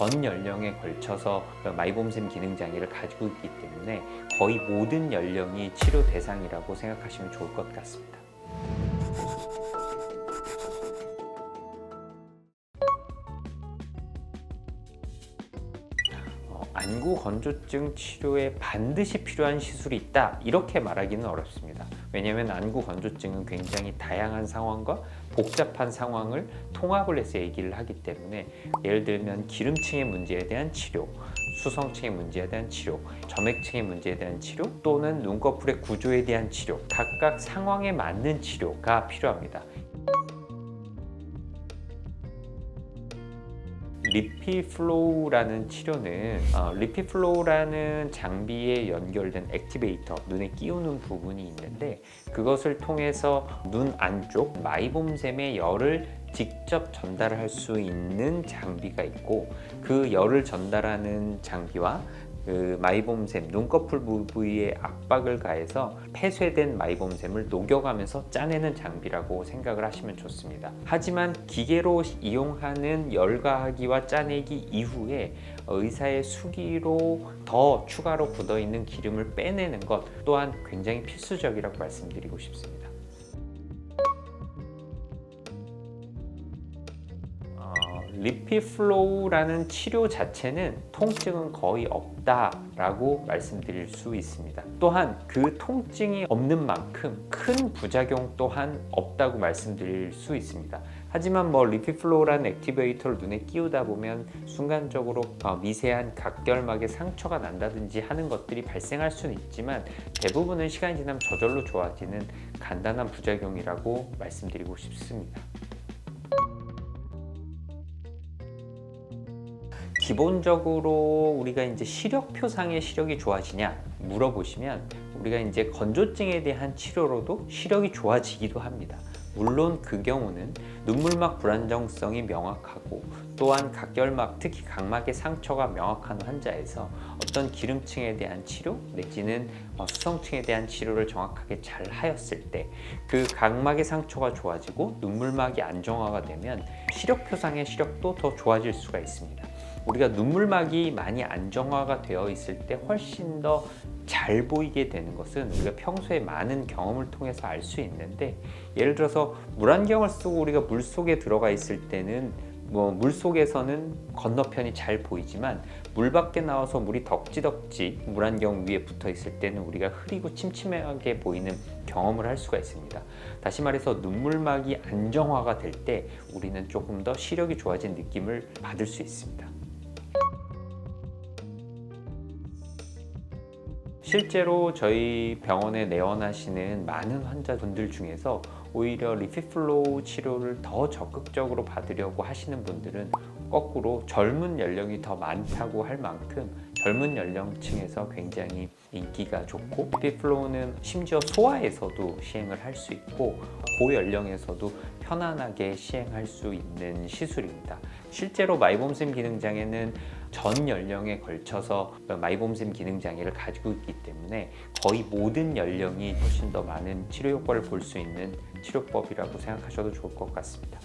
전 연령에 걸쳐서 마이봄샘 기능장애를 가지고 있기 때문에 거의 모든 연령이 치료 대상이라고 생각하시면 좋을 것 같습니다. 안구 건조증 치료에 반드시 필요한 시술이 있다 이렇게 말하기는 어렵습니다. 왜냐하면 안구 건조증은 굉장히 다양한 상황과 복잡한 상황을 통합을 해서 얘기를 하기 때문에, 예를 들면 기름층의 문제에 대한 치료, 수성층의 문제에 대한 치료, 점액층의 문제에 대한 치료, 또는 눈꺼풀의 구조에 대한 치료, 각각 상황에 맞는 치료가 필요합니다. 리피플로우라는 치료는 리피플로우라는 장비에 연결된 액티베이터, 눈에 끼우는 부분이 있는데, 그것을 통해서 눈 안쪽 마이봄샘의 열을 직접 전달할 수 있는 장비가 있고, 그 열을 전달하는 장비와 그 마이봄샘 눈꺼풀 부위에 압박을 가해서 폐쇄된 마이봄샘을 녹여가면서 짜내는 장비라고 생각을 하시면 좋습니다. 하지만 기계로 이용하는 열가하기와 짜내기 이후에 의사의 수기로 더 추가로 굳어있는 기름을 빼내는 것 또한 굉장히 필수적이라고 말씀드리고 싶습니다. 리피플로우라는 치료 자체는 통증은 거의 없다라고 말씀드릴 수 있습니다. 또한 그 통증이 없는 만큼 큰 부작용 또한 없다고 말씀드릴 수 있습니다. 하지만 리피플로우라는 액티베이터를 눈에 끼우다 보면 순간적으로 미세한 각결막에 상처가 난다든지 하는 것들이 발생할 수는 있지만, 대부분은 시간이 지나면 저절로 좋아지는 간단한 부작용이라고 말씀드리고 싶습니다. 기본적으로 우리가 이제 시력 표상의 시력이 좋아지냐 물어보시면, 우리가 이제 건조증에 대한 치료로도 시력이 좋아지기도 합니다. 물론 그 경우는 눈물막 불안정성이 명확하고, 또한 각결막, 특히 각막의 상처가 명확한 환자에서 어떤 기름층에 대한 치료 내지는 수성층에 대한 치료를 정확하게 잘 하였을 때 그 각막의 상처가 좋아지고 눈물막이 안정화가 되면 시력 표상의 시력도 더 좋아질 수가 있습니다. 우리가 눈물막이 많이 안정화가 되어 있을 때 훨씬 더 잘 보이게 되는 것은 우리가 평소에 많은 경험을 통해서 알 수 있는데, 예를 들어서 물안경을 쓰고 우리가 물속에 들어가 있을 때는 물속에서는 건너편이 잘 보이지만, 물 밖에 나와서 물이 덕지덕지 물안경 위에 붙어 있을 때는 우리가 흐리고 침침하게 보이는 경험을 할 수가 있습니다. 다시 말해서 눈물막이 안정화가 될 때 우리는 조금 더 시력이 좋아진 느낌을 받을 수 있습니다. 실제로 저희 병원에 내원하시는 많은 환자분들 중에서 오히려 리피플로우 치료를 더 적극적으로 받으려고 하시는 분들은 거꾸로 젊은 연령이 더 많다고 할 만큼 젊은 연령층에서 굉장히 인기가 좋고, 리피플로우는 심지어 소아에서도 시행을 할 수 있고 고연령에서도 편안하게 시행할 수 있는 시술입니다. 실제로 마이봄샘 기능장애는 전 연령에 걸쳐서 마이봄샘 기능장애를 가지고 있기 때문에 거의 모든 연령이 훨씬 더 많은 치료 효과를 볼 수 있는 치료법이라고 생각하셔도 좋을 것 같습니다.